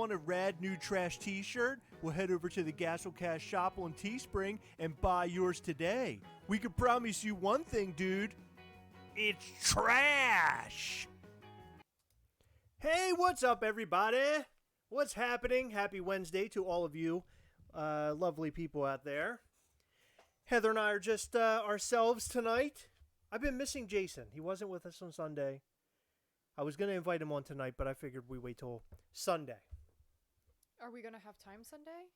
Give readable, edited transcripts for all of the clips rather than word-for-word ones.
want a rad new trash t-shirt? Well, head over to the Gastlecast shop on Teespring and buy yours today. We can promise you one thing, dude. It's trash! Hey, what's up, everybody? What's happening? Happy Wednesday to all of you lovely people out there. Heather and I are just ourselves tonight. I've been missing Jason. He wasn't with us on Sunday. I was going to invite him on tonight, but I figured we wait till Sunday. Are we going to have time Sunday?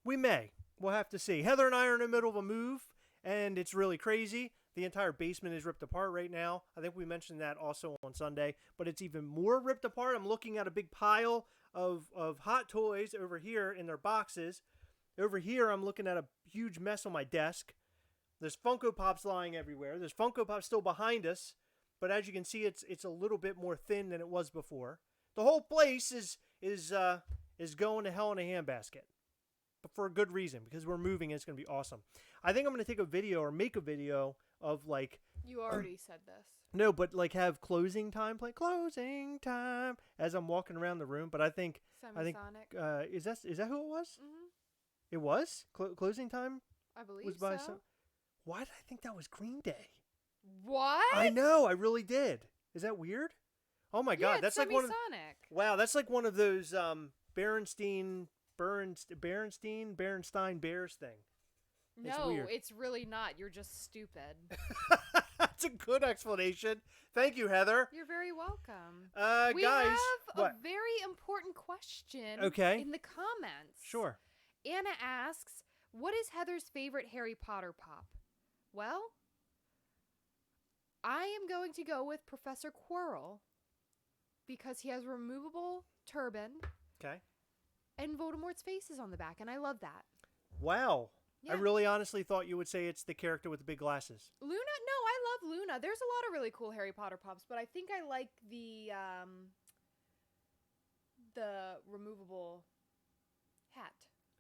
We may. We'll have to see. Heather and I are in the middle of a move, and it's really crazy. The entire basement is ripped apart right now. I think we mentioned that also on Sunday, but it's even more ripped apart. I'm looking at a big pile of hot toys over here in their boxes. Over here, I'm looking at a huge mess on my desk. There's Funko Pops lying everywhere. There's Funko Pops still behind us. But as you can see, it's a little bit more thin than it was before. The whole place is going to hell in a handbasket. But for a good reason, because we're moving and it's going to be awesome. I think I'm going to take a video or make a video of like... You already said this. No, but like have closing time, play closing time as I'm walking around the room. But I think... Semisonic. Is that who it was? Mm-hmm. It was? Closing time? I believe was by so. Why did I think that was Green Day? What? I know, I really did. Is that weird? Oh my God, that's like Semisonic. Wow, that's like one of those Berenstein Bears thing. No, it's really not. You're just stupid. That's a good explanation. Thank you, Heather. You're very welcome. We have what? a very important question in the comments. Sure. Anna asks, what is Heather's favorite Harry Potter pop? Well, I am going to go with Professor Quirrell because he has a removable turban. Okay. And Voldemort's face is on the back, and I love that. Wow. Yeah. I really honestly thought you would say it's the character with the big glasses. Luna? No, I love Luna. There's a lot of really cool Harry Potter pops, but I think I like the removable hat.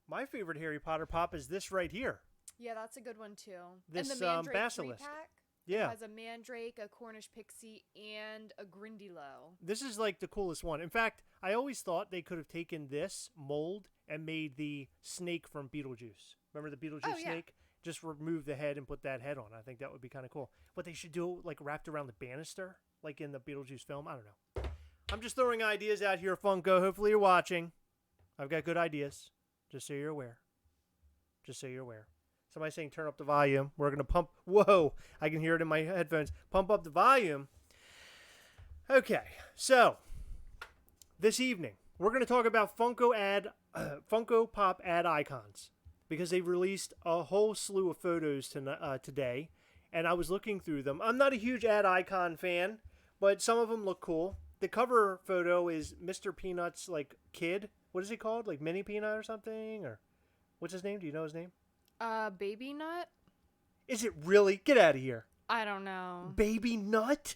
My favorite Harry Potter pop is this right here. Yeah, that's a good one too. This and the Mandrake basilisk. 3-pack. Yeah. It has a Mandrake, a Cornish Pixie, and a Grindylow. This is like the coolest one. In fact, I always thought they could have taken this mold and made the snake from Beetlejuice. Remember the Beetlejuice snake? Just remove the head and put that head on. I think that would be kind of cool. But they should do it like wrapped around the banister, like in the Beetlejuice film. I don't know. I'm just throwing ideas out here, Funko. Hopefully you're watching. I've got good ideas. Just so you're aware. Just so you're aware. Somebody's saying turn up the volume. We're going to pump. Whoa. I can hear it in my headphones. Pump up the volume. Okay. So, this evening, we're going to talk about Funko Pop Ad Icons. Because they've released a whole slew of photos today. And I was looking through them. I'm not a huge ad icon fan. But some of them look cool. The cover photo is Mr. Peanut's like kid. What is he called? Like Mini Peanut or something? Or what's his name? Do you know his name? Baby Nut? Is it really? Get out of here. I don't know. Baby Nut?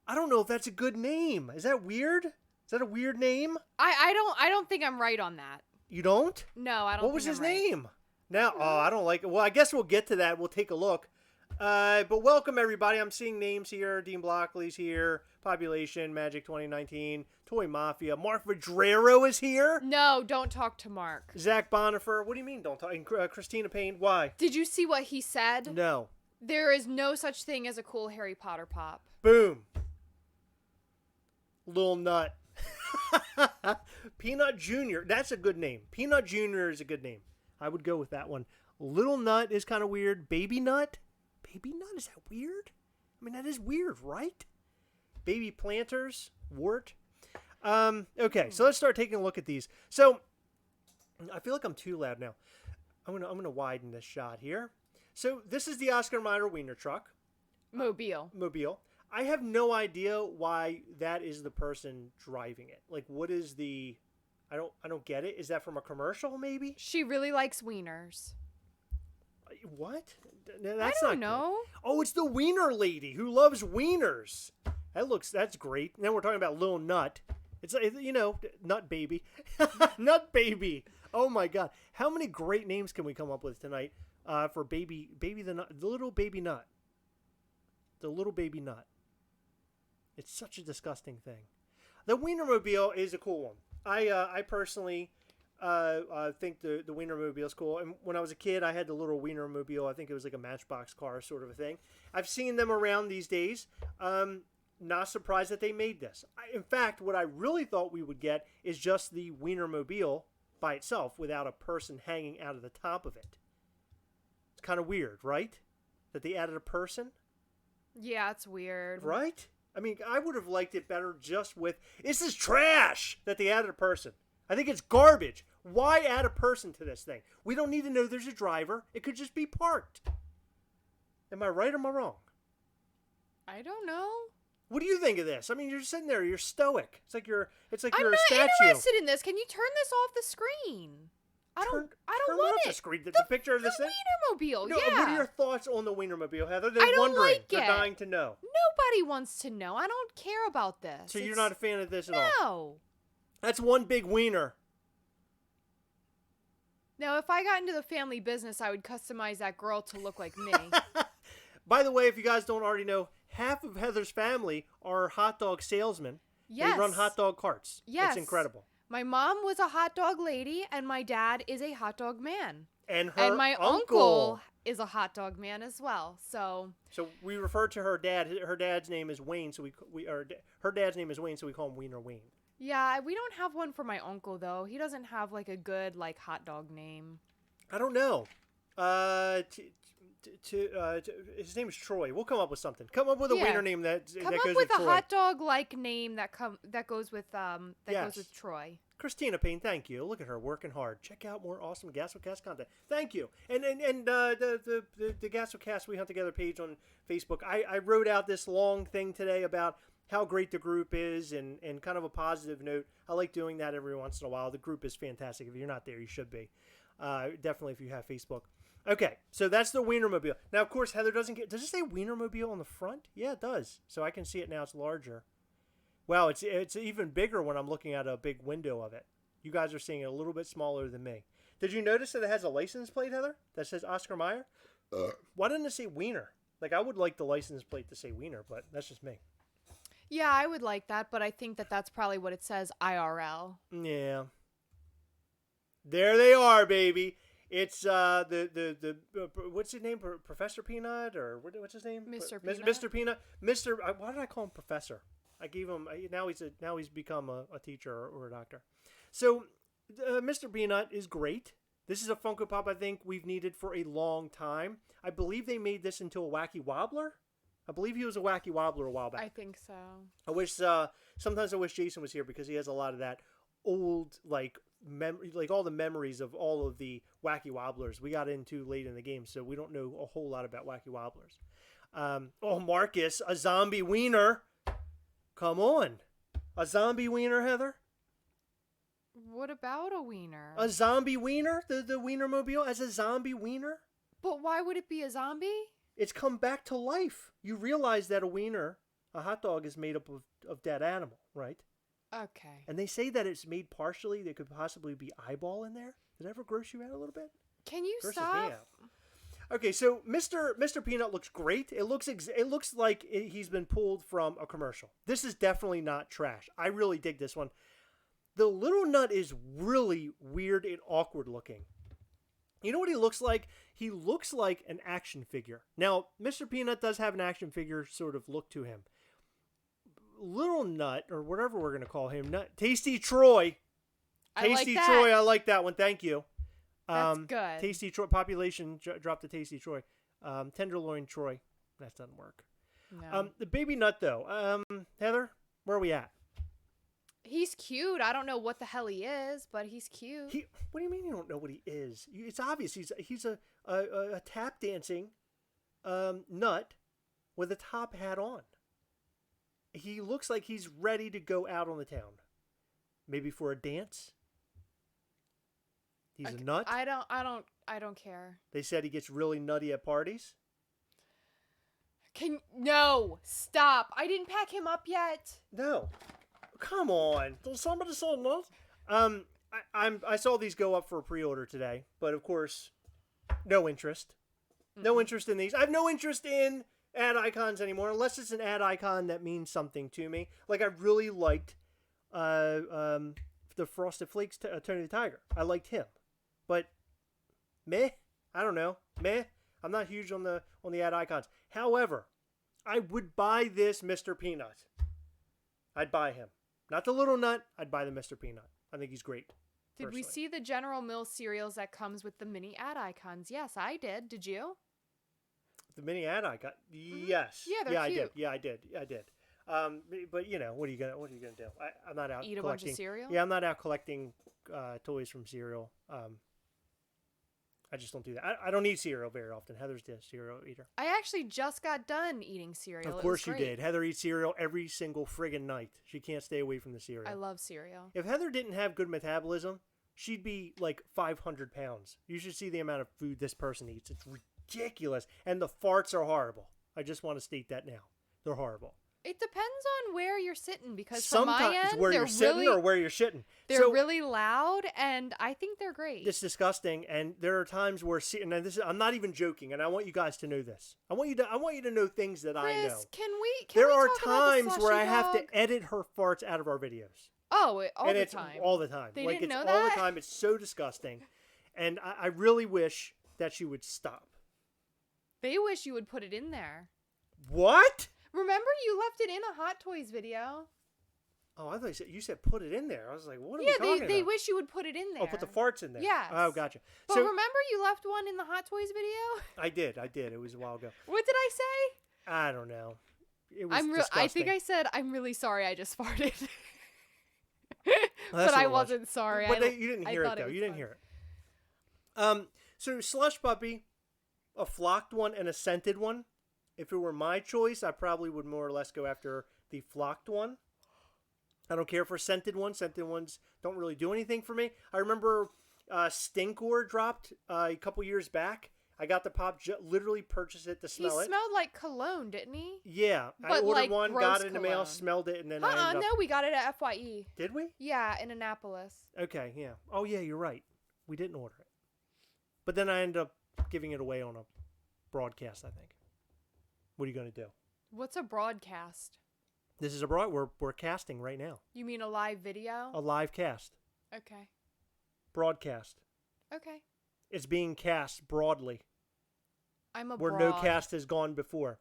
I don't know if that's a good name. Is that weird? Is that a weird name? I don't think I'm right on that. You don't? No, I don't. What was his name? Now, I don't like it. Well, I guess we'll get to that. We'll take a look. But welcome, everybody. I'm seeing names here. Dean Blockley's here. Population, Magic 2019, Toy Mafia. Mark Vedrero is here. No, don't talk to Mark. Zach Bonifer. What do you mean don't talk? And Christina Payne. Why? Did you see what he said? No. There is no such thing as a cool Harry Potter pop. Boom. Lil Nut. Peanut Jr. That's a good name. Peanut Jr. is a good name. I would go with that one. Little Nut is kind of weird. Baby Nut? Baby Nut? Is that weird? I mean, that is weird, right? Baby Planters? Wart? Okay, so let's start taking a look at these. So, I feel like I'm too loud now. I'm gonna widen this shot here. So, this is the Oscar Mayer Wiener truck. Mobile. I have no idea why that is the person driving it. Like, what is the... I don't get it. Is that from a commercial, maybe? She really likes wieners. What? I don't know. Good. Oh, it's the wiener lady who loves wieners. That's great. Now we're talking about Lil Nut. It's, Nut Baby. Nut Baby. Oh my God. How many great names can we come up with tonight for baby the nut, the little baby nut. The little baby nut. It's such a disgusting thing. The Wienermobile is a cool one. I personally think the Wienermobile is cool. And when I was a kid, I had the little Wienermobile. I think it was like a Matchbox car sort of a thing. I've seen them around these days. Not surprised that they made this. In fact, what I really thought we would get is just the Wienermobile by itself without a person hanging out of the top of it. It's kind of weird, right? That they added a person? Yeah, it's weird. Right? I mean, I would have liked it better just with, this is trash that they added a person. I think it's garbage. Why add a person to this thing? We don't need to know there's a driver. It could just be parked. Am I right or am I wrong? I don't know. What do you think of this? I mean, you're sitting there, you're stoic. It's like you're a statue. I'm not interested in this. Can you turn this off the screen? I don't want it. The screen. The picture of this thing. Wienermobile, No, yeah. What are your thoughts on the Wienermobile, Heather? They're I don't wondering. like They're it. dying to know. Nobody wants to know. I don't care about this. So you're not a fan of this at all? No. That's one big wiener. Now, if I got into the family business, I would customize that girl to look like me. By the way, if you guys don't already know, half of Heather's family are hot dog salesmen. Yes. They run hot dog carts. Yes. It's incredible. My mom was a hot dog lady, and my dad is a hot dog man. And my uncle is a hot dog man as well. So we refer to her dad. Her dad's name is Wayne. So her dad's name is Wayne. So we call him Wiener Wayne. Yeah, we don't have one for my uncle though. He doesn't have like a good like hot dog name. I don't know. His name is Troy. We'll come up with something. Come up with a wiener name that goes with Troy. Come up with a hot dog like name that goes with goes with Troy. Christina Payne, thank you. Look at her working hard. Check out more awesome Gastlecast content. Thank you. And the Gastlecast We Hunt Together page on Facebook. I wrote out this long thing today about how great the group is and kind of a positive note. I like doing that every once in a while. The group is fantastic. If you're not there, you should be. Definitely if you have Facebook. Okay, so that's the Wienermobile. Now, of course, Heather does it say Wienermobile on the front? Yeah, it does. So I can see it now. It's larger. Wow, it's even bigger when I'm looking at a big window of it. You guys are seeing it a little bit smaller than me. Did you notice that it has a license plate, Heather, that says Oscar Mayer? Why didn't it say Wiener? Like, I would like the license plate to say Wiener, but that's just me. Yeah, I would like that, but I think that's probably what it says IRL. Yeah. There they are, baby. It's the what's his name? Professor Peanut or what's his name? Mr. Peanut. Mr. Peanut. Why did I call him Professor? I gave him now he's become a teacher or a doctor. So Mr. Peanut is great. This is a Funko Pop I think we've needed for a long time. I believe they made this into a Wacky Wobbler. I believe he was a Wacky Wobbler a while back. I think so. I wish sometimes I wish Jason was here because he has a lot of that old like all the memories of all of the Wacky Wobblers we got into late in the game, so we don't know a whole lot about Wacky Wobblers. Marcus, a zombie wiener. Come on. A zombie wiener, Heather? What about a wiener? A zombie wiener? The Wienermobile as a zombie wiener? But why would it be a zombie? It's come back to life. You realize that a wiener, a hot dog, is made up of dead animal, right? Okay. And they say that it's made partially. There could possibly be eyeball in there. Did that ever gross you out a little bit? Can you Grosses stop? me out. Okay, so Mr. Peanut looks great. It looks like he's been pulled from a commercial. This is definitely not trash. I really dig this one. The little nut is really weird and awkward looking. You know what he looks like? He looks like an action figure. Now, Mr. Peanut does have an action figure sort of look to him. Little Nut, or whatever we're going to call him, Tasty Troy. Tasty Troy, I like that one. Thank you. That's good. Tasty Troy, population dropped to Tasty Troy. Tenderloin Troy. That doesn't work. No. The baby nut, though. Heather, where are we at? He's cute. I don't know what the hell he is, but he's cute. What do you mean you don't know what he is? It's obvious. He's a tap dancing nut with a top hat on. He looks like he's ready to go out on the town. Maybe for a dance. He's a nut. I don't care. They said he gets really nutty at parties. No, stop. I didn't pack him up yet. No. Come on. Did somebody say nut? I saw these go up for a pre-order today, but of course, no interest. No interest in these. I have no interest in ad icons anymore, unless it's an ad icon that means something to me. Like I really liked the Frosted Flakes Tony the Tiger. I liked him, but meh. I don't know. Meh. I'm not huge on the ad icons. However, I would buy this Mr. Peanut. I'd buy him. Not the little nut. I'd buy the Mr. Peanut. I think he's great. Did personally. we see the General Mills cereals that comes with the mini ad icons? Yes, I did. Did you? The mini ad icon. Yes. Yeah, they're cute. I did. But you know, what are you gonna do? I'm not out Eat a collecting. bunch of cereal? Yeah, I'm not out collecting toys from cereal. I just don't do that. I don't eat cereal very often. Heather's the cereal eater. I actually just got done eating cereal. Of course you did. Heather eats cereal every single friggin' night. She can't stay away from the cereal. I love cereal. If Heather didn't have good metabolism, she'd be like 500 pounds. You should see the amount of food this person eats. It's ridiculous. And the farts are horrible. I just want to state that now. They're horrible. It depends on where you're sitting, because from Sometimes my end, where you're sitting or where you're shitting. They're really loud, and I think they're great. It's disgusting, and there are times where I'm not even joking, and I want you guys to know this. I want you to know things that I know. Can there we are talk about the times where I have to dog? edit her farts out of our videos. Oh, all and the it's time. all the time. They like didn't it's know all that? the time. It's so disgusting, and I really wish that she would stop. They wish you would put it in there. What? Remember, you left it in a Hot Toys video. Oh, I thought you said put it in there. I was like, what are we talking about? Yeah, they wish you would put it in there. Oh, put the farts in there. Yes. Oh, gotcha. But so, remember, you left one in the Hot Toys video. I did. It was a while ago. What did I say? I don't know. It was disgusting. I think I said I'm really sorry. I just farted. Well, but I wasn't sorry. But you didn't hear it though. You didn't hear it. So Slush Puppy, a flocked one and a scented one. If it were my choice, I probably would more or less go after the flocked one. I don't care for scented ones. Scented ones don't really do anything for me. I remember Stinkor dropped a couple years back. I got the pop, literally purchased it to smell it. He smelled like cologne, didn't he? Yeah. But I ordered like one, got it in the mail, cologne. smelled it, and then I ended up... No, we got it at FYE. Did we? Yeah, in Annapolis. Okay, yeah. Oh, yeah, you're right. We didn't order it. But then I ended up giving it away on a broadcast, I think. What are you going to do? What's a broadcast? This is we're casting right now. You mean a live video? A live cast. Okay. Broadcast. Okay. It's being cast broadly. Where broad. no cast has gone before.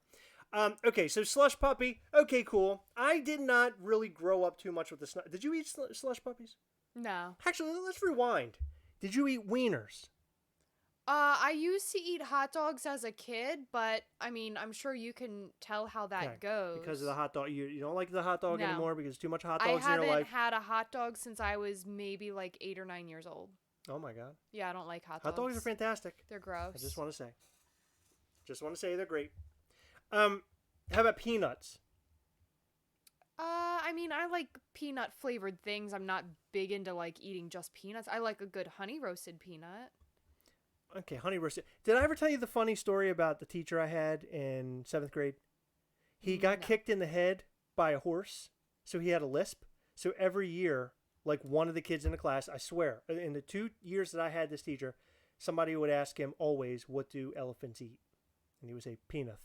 Okay, so Slush Puppy. Okay, cool. I did not really grow up too much with the Did you eat Slush Puppies? No. Actually, let's rewind. Did you eat wieners? I used to eat hot dogs as a kid, but I mean, I'm sure you can tell how that goes. Because of the hot dog. You don't like the hot dog No. anymore because too much hot dogs in your I life? haven't had a hot dog since I was maybe like 8 or 9 years old. Oh my God. Yeah, I don't like hot dogs. Hot dogs are fantastic. They're gross. I just want to say they're great. How about peanuts? I mean, I like peanut flavored things. I'm not big into like eating just peanuts. I like a good honey roasted peanut. Okay, honey roasted. Did I ever tell you the funny story about the teacher I had in 7th grade? He got kicked in the head by a horse, so he had a lisp. So every year, like one of the kids in the class, I swear, in the 2 years that I had this teacher, somebody would ask him always, what do elephants eat? And he would say, peanut.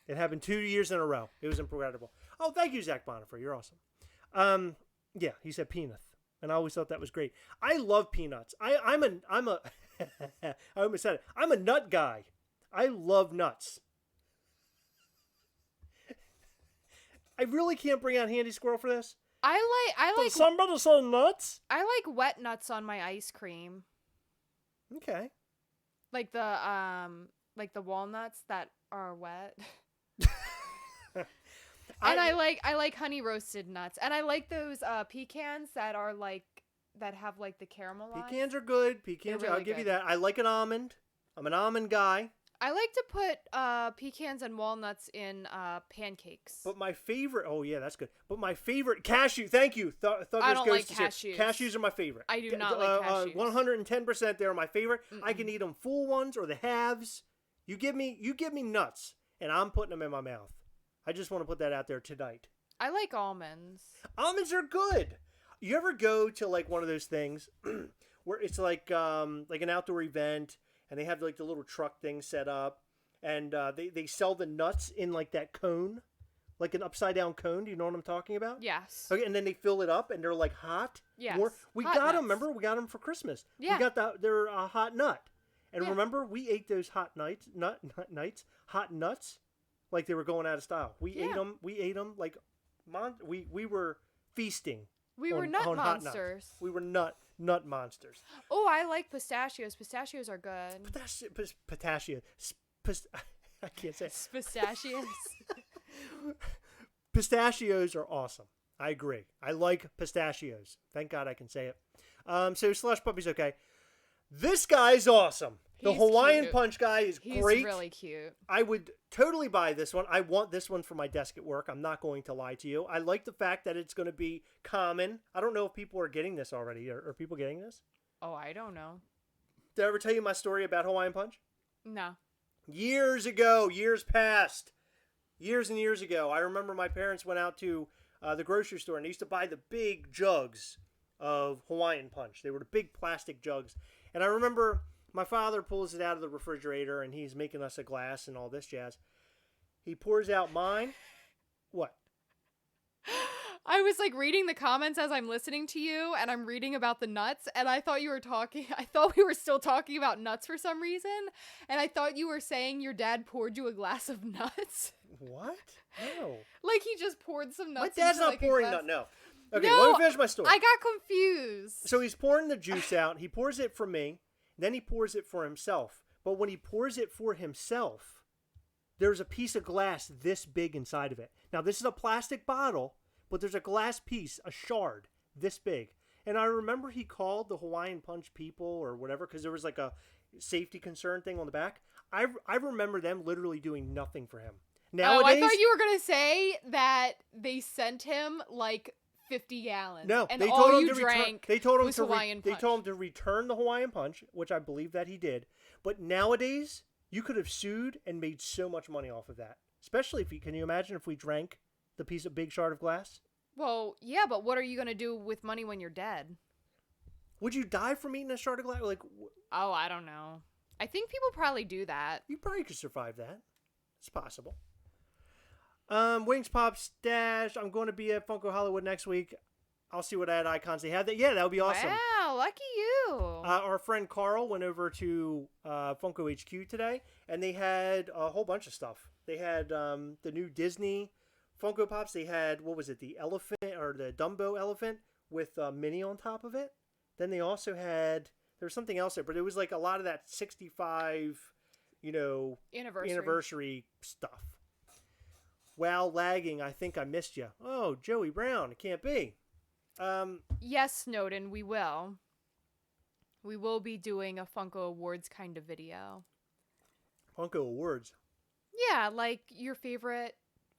It happened 2 years in a row. It was incredible. Oh, thank you, Zach Bonifer. You're awesome. Yeah, he said peanut. And I always thought that was great. I love peanuts. I'm a I almost said it. I'm a nut guy. I love nuts. I really can't bring out Handy Squirrel for this. I like Did somebody say nuts? I like wet nuts on my ice cream. Okay. Like the walnuts that are wet. And I like honey roasted nuts, and I like those pecans that are that have like the caramel. Pecans are good. Pecans, really I'll give you good. that. I like an almond. I'm an almond guy. I like to put pecans and walnuts in pancakes. But my favorite, oh yeah, that's good. But my favorite cashew. Thank you. I don't like cashews. Cashews are my favorite. I do not like cashews. 110%. They're my favorite. I can eat them full ones or the halves. You give me nuts, and I'm putting them in my mouth. I just want to put that out there tonight. I like almonds. Almonds are good. You ever go to like one of those things where it's like an outdoor event and they have like the little truck thing set up and they sell the nuts in like that cone like an upside down cone. Do you know what I'm talking about? Yes. Okay, and then they fill it up, and they're like hot. Yes. We Hot got nuts. them. Remember, we got them for Christmas. Yeah. We got they're a hot nut, and Yeah. remember, we ate those hot hot nuts, like they were going out of style. We ate them. We ate them like we were feasting. We were nut monsters. We were nut monsters. Oh, I like pistachios. Pistachios are good. Pistachio. I can't say it. Pistachios. Pistachios are awesome. I agree. I like pistachios. Thank God I can say it. So Slush Puppy's okay. This guy's awesome. The Hawaiian cute. Punch guy is great. He's really cute. I would totally buy this one. I want this one for my desk at work. I'm not going to lie to you. I like the fact that it's going to be common. I don't know if people are getting this already. Are people getting this? Oh, I don't know. Did I ever tell you my story about Hawaiian Punch? No. Years ago, years past, years and years ago, I remember my parents went out to the grocery store and they used to buy the big jugs of Hawaiian Punch. They were the big plastic jugs. And I remember my father pulls it out of the refrigerator and he's making us a glass and all this jazz. He pours out mine. What? I was like reading the comments as I'm listening to you, and I'm reading about the nuts, and I thought we were still talking about nuts for some reason, and I thought you were saying your dad poured you a glass of nuts. What? No. Like he just poured some nuts. My dad's into, not like, a pouring glass. nut. No. Okay, No, let me finish my story. I got confused. So he's pouring the juice out. He pours it for me. Then he pours it for himself. But when he pours it for himself, there's a piece of glass this big inside of it. Now, this is a plastic bottle, but there's a glass piece, a shard, this big. And I remember he called the Hawaiian Punch people or whatever because there was like a safety concern thing on the back. I remember them literally doing nothing for him. Nowadays, I thought you were going to say that they sent him like 50 gallons. No, and they all told him you to drank they told him was to Hawaiian they Punch. told him to return the Hawaiian Punch, which I believe that he did. But nowadays, you could have sued and made so much money off of that. Especially if can you imagine if we drank the piece of big shard of glass? Well, yeah, but what are you going to do with money when you're dead? Would you die from eating a shard of glass? Like, Oh, I don't know. I think people probably do that. you probably could survive that. It's possible. Wings Pop Stash. I'm going to be at Funko Hollywood next week. I'll see what ad icons they have. Yeah, that would be awesome. Wow, lucky you. Our friend Carl went over to Funko HQ today, and they had a whole bunch of stuff. They had the new Disney Funko Pops. They had, what was it, the elephant or the Dumbo elephant with Minnie on top of it. Then they also had, there was something else there, but it was like a lot of that 65, anniversary stuff. Wow, lagging. I think I missed you. Oh, Joey Brown. It can't be. Yes, Snowden, we will. We will be doing a Funko Awards kind of video. Funko Awards. Yeah, like your favorite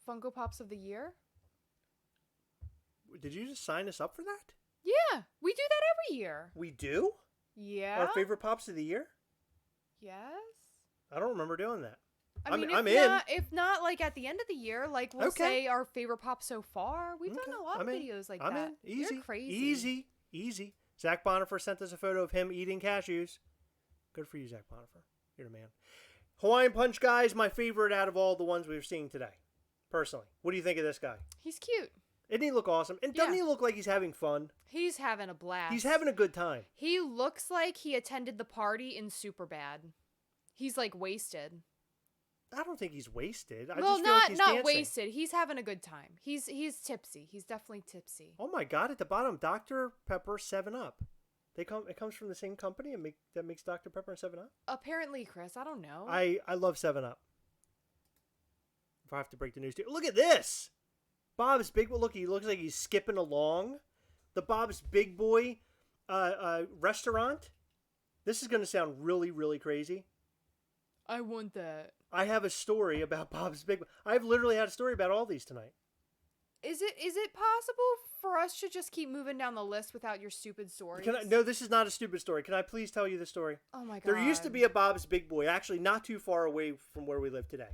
Funko Pops of the year. Did you just sign us up for that? Yeah, we do that every year. We do? Yeah. Our favorite Pops of the year? Yes. I don't remember doing that. I'm in. If not, like at the end of the year, like we'll say our favorite pop so far. We've done a lot of videos like that. I'm in. Easy. You're crazy. Easy. Zach Bonifer sent us a photo of him eating cashews. Good for you, Zach Bonifer. You're the man. Hawaiian Punch guy is my favorite out of all the ones we've seen today. Personally. What do you think of this guy? He's cute. Doesn't he look awesome? And doesn't he look like he's having fun? He's having a blast. He's having a good time. He looks like he attended the party in Superbad. He's like wasted. I don't think he's wasted. I well, just feel like he's not dancing. wasted. He's having a good time. He's tipsy. He's definitely tipsy. Oh my God! At the bottom, Dr. Pepper 7-Up. It comes from the same company that makes Dr. Pepper and 7-Up. Apparently, Chris. I don't know. I love 7-Up. If I have to break the news to you, look at this. Bob's Big Boy. Look, he looks like he's skipping along. The Bob's Big Boy restaurant. This is going to sound really, really crazy. I want that. I have a story about Bob's Big Boy. I've literally had a story about all these tonight. Is it possible for us to just keep moving down the list without your stupid stories? No, this is not a stupid story. Can I please tell you the story? Oh my God. There used to be a Bob's Big Boy, actually not too far away from where we live today.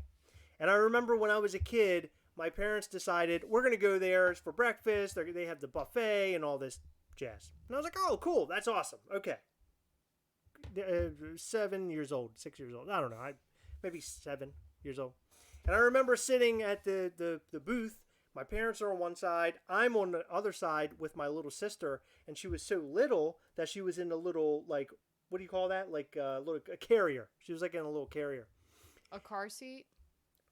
And I remember when I was a kid, my parents decided, we're going to go there for breakfast. They have the buffet and all this jazz. And I was like, oh, cool. That's awesome. Okay. 7 years old, 6 years old. I don't know. Maybe 7 years old. And I remember sitting at the booth My parents are on one side. I'm on the other side with my little sister, and she was so little that she was in a little, like, what do you call that? Like a carrier. She was like in a little carrier. A car seat?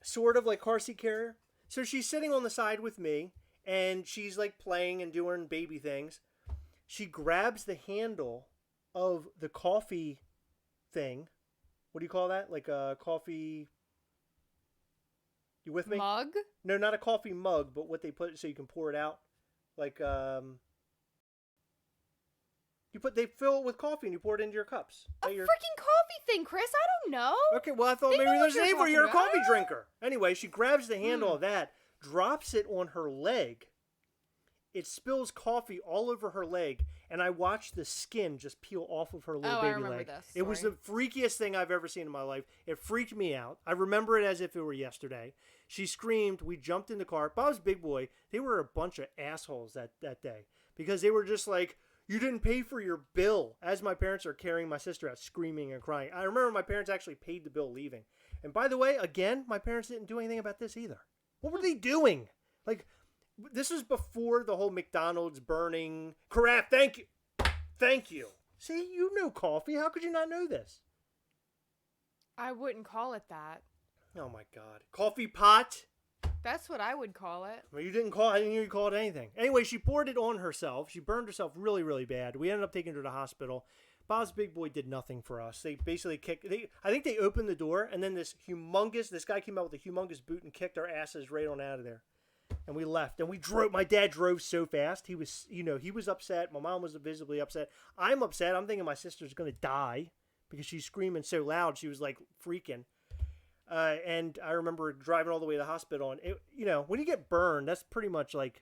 Sort of like car seat carrier. So she's sitting on the side with me, and she's like playing and doing baby things. She grabs the handle of the coffee thing. What do you call that? Like a coffee... You with me? Mug? No, not a coffee mug, but what they put so you can pour it out. Like, they fill it with coffee and you pour it into your cups. A freaking coffee thing, Chris. I don't know. Okay, well, I thought maybe there's a name for you're a coffee drinker. Anyway, she grabs the handle of that, drops it on her leg. It spills coffee all over her leg, and I watched the skin just peel off of her little baby leg. This. It was the freakiest thing I've ever seen in my life. It freaked me out. I remember it as if it were yesterday. She screamed. We jumped in the car. Bob's Big Boy, they were a bunch of assholes that day because they were just like, you didn't pay for your bill, as my parents are carrying my sister out screaming and crying. I remember my parents actually paid the bill leaving. And by the way, again, my parents didn't do anything about this either. What were they doing? Like... This is before the whole McDonald's burning crap. Thank you. Thank you. See, you know coffee. How could you not know this? I wouldn't call it that. Oh, my God. Coffee pot? That's what I would call it. Well, I didn't hear you call it anything. Anyway, she poured it on herself. She burned herself really, really bad. We ended up taking her to the hospital. Bob's Big Boy did nothing for us. They basically I think they opened the door, and then this guy came out with a humongous boot and kicked our asses right on out of there. And we left, and my dad drove so fast. He was upset. My mom was visibly upset. I'm upset. I'm thinking my sister's going to die because she's screaming so loud. She was like freaking. And I remember driving all the way to the hospital. And when you get burned, that's pretty much like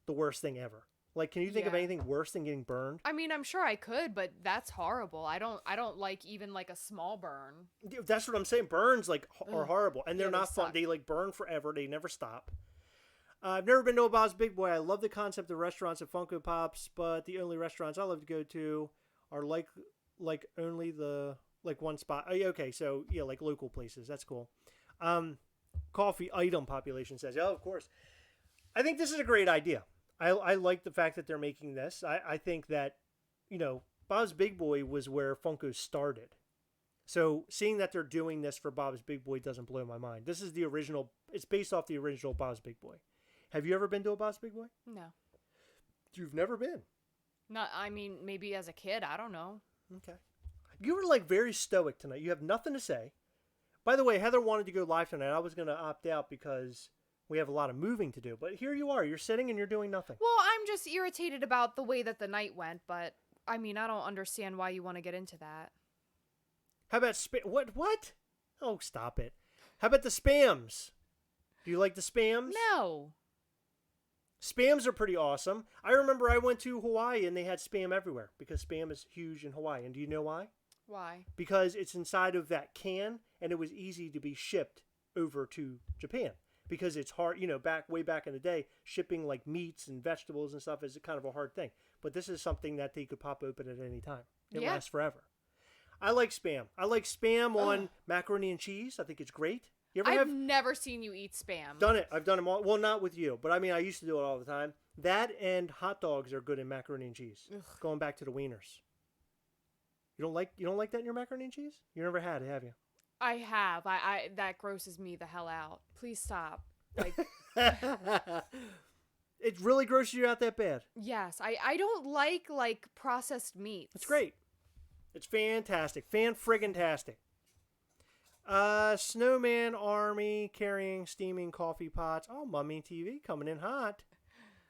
the worst thing ever. Like, can you think of anything worse than getting burned? I mean, I'm sure I could, but that's horrible. I don't like even like a small burn. That's what I'm saying. Burns are horrible, and they're not fun. Suck. They like burn forever. They never stop. I've never been to a Bob's Big Boy. I love the concept of restaurants and Funko Pops, but the only restaurants I love to go to are like only the one spot. Oh, yeah, okay, so yeah, like local places. That's cool. Coffee item population says, oh, of course. I think this is a great idea. I like the fact that they're making this. I think that, Bob's Big Boy was where Funko started. So seeing that they're doing this for Bob's Big Boy doesn't blow my mind. This is the original. It's based off the original Bob's Big Boy. Have you ever been to a Bob's Big Boy? No. You've never been? I mean, maybe as a kid. I don't know. Okay. You were like very stoic tonight. You have nothing to say. By the way, Heather wanted to go live tonight. I was going to opt out because we have a lot of moving to do. But here you are. You're sitting and you're doing nothing. Well, I'm just irritated about the way that the night went. But, I mean, I don't understand why you want to get into that. How about What? Oh, stop it. How about the spams? Do you like the spams? No. Spams are pretty awesome. I remember I went to Hawaii and they had spam everywhere because spam is huge in Hawaii. And do you know why? Why? Because it's inside of that can and it was easy to be shipped over to Japan. Because it's hard, way back in the day, shipping like meats and vegetables and stuff is kind of a hard thing. But this is something that they could pop open at any time. It lasts forever. I like spam. I like spam on macaroni and cheese. I think it's great. I've never seen you eat spam. Done it. I've done them all. Well, not with you, but I mean, I used to do it all the time. That and hot dogs are good in macaroni and cheese. Ugh. Going back to the wieners. You don't like that in your macaroni and cheese? You never had it, have you? I have. I that grosses me the hell out. Please stop. Like, it really grosses you out that bad? Yes. I don't like processed meats. It's great. It's fantastic. Fan-friggin-tastic. Snowman Army carrying steaming coffee pots. Oh, Mummy TV coming in hot.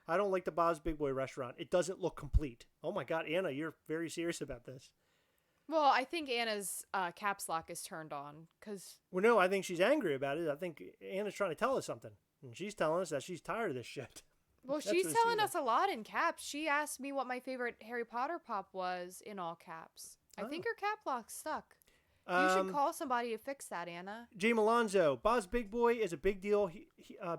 I don't like the Bob's Big Boy restaurant. It doesn't look complete. Oh my God, Anna, you're very serious about this. Well, I think Anna's caps lock is turned on because. Well, no, I think she's angry about it. I think Anna's trying to tell us something, and she's telling us that she's tired of this shit. Well, she's telling us a lot in caps. She asked me what my favorite Harry Potter pop was in all caps. I think her cap lock's stuck. You should call somebody to fix that, Anna. Jay Malonzo, Bob's Big Boy is a big deal.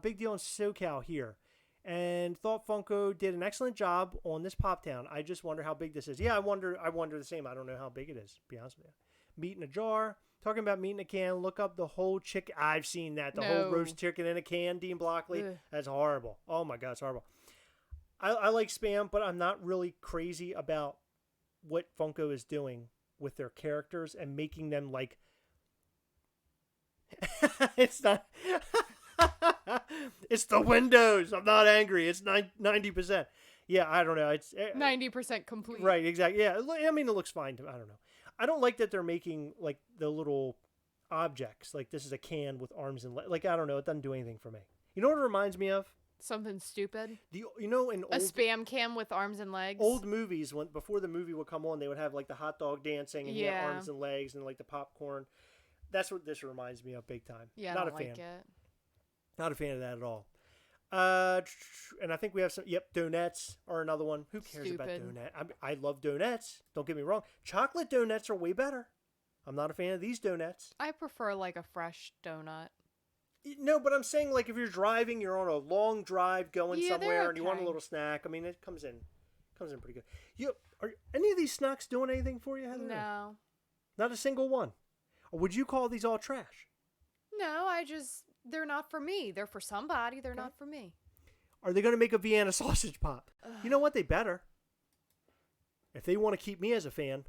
Big deal in SoCal here, and thought Funko did an excellent job on this Pop Town. I just wonder how big this is. Yeah, I wonder the same. I don't know how big it is. To be honest with you, meat in a jar. Talking about meat in a can. Look up the whole chicken. I've seen that. The whole roast chicken in a can, Dean Blockley. Ugh. That's horrible. Oh, my God. It's horrible. I like Spam, but I'm not really crazy about what Funko is doing with their characters and making them like... It's not... It's the windows. I'm not angry. It's 90%. Yeah, I don't know. It's 90% complete. Right, exactly. Yeah, I mean, it looks fine. I don't know. I don't like that they're making like the little objects. Like this is a can with arms and legs. Like I don't know. It doesn't do anything for me. You know what it reminds me of? Something stupid. You know, in a Spam can with arms and legs. Old movies, before the movie would come on, they would have like the hot dog dancing and yeah, arms and legs and like the popcorn. That's what this reminds me of, big time. Yeah, not I a fan. Like it. Not a fan of that at all. And I think we have some. Yep, donuts are another one. Who cares about donuts? I love donuts. Don't get me wrong. Chocolate donuts are way better. I'm not a fan of these donuts. I prefer like a fresh donut. No, but I'm saying like if you're driving, you're on a long drive going somewhere, and you want a little snack. I mean, it comes in pretty good. Are any of these snacks doing anything for you, Heather? No. Not a single one. Or would you call these all trash? No, they're not for me. They're for somebody. They're not for me. Are they going to make a Vienna sausage pop? Ugh. You know what? They better. If they want to keep me as a fan.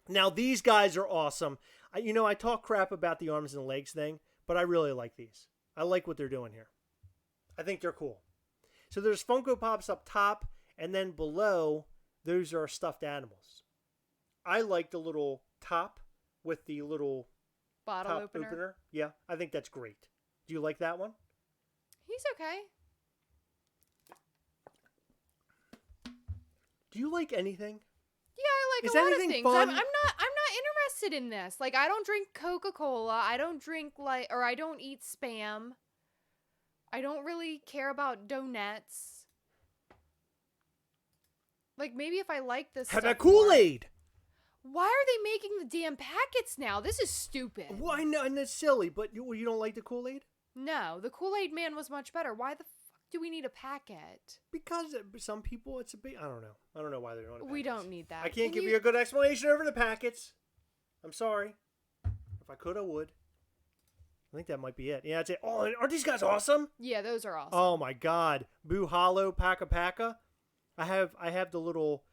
Now, these guys are awesome. I talk crap about the arms and legs thing, but I really like these. I like what they're doing here. I think they're cool. So there's Funko Pops up top, and then below, those are stuffed animals. I like the little top with the little... bottle opener. Yeah, I think that's great. Do you like that one? He's okay. Do you like anything? Yeah, I like a lot of things. I'm not interested in this. Like, I don't drink Coca-Cola. I don't drink I don't eat Spam. I don't really care about donuts. Like, maybe if I like this stuff. Have a Kool-Aid. Why are they making the damn packets now? This is stupid. Well, I know, and it's silly, but you don't like the Kool-Aid? No, the Kool-Aid man was much better. Why the fuck do we need a packet? Because some people, it's a big... I don't know. I don't know why they're doing it. We don't need that. I can't give you a good explanation over the packets. I'm sorry. If I could, I would. I think that might be it. Yeah, I'd say, oh, aren't these guys awesome? Yeah, those are awesome. Oh, my God. Boo Hollow, Paka. I have the little...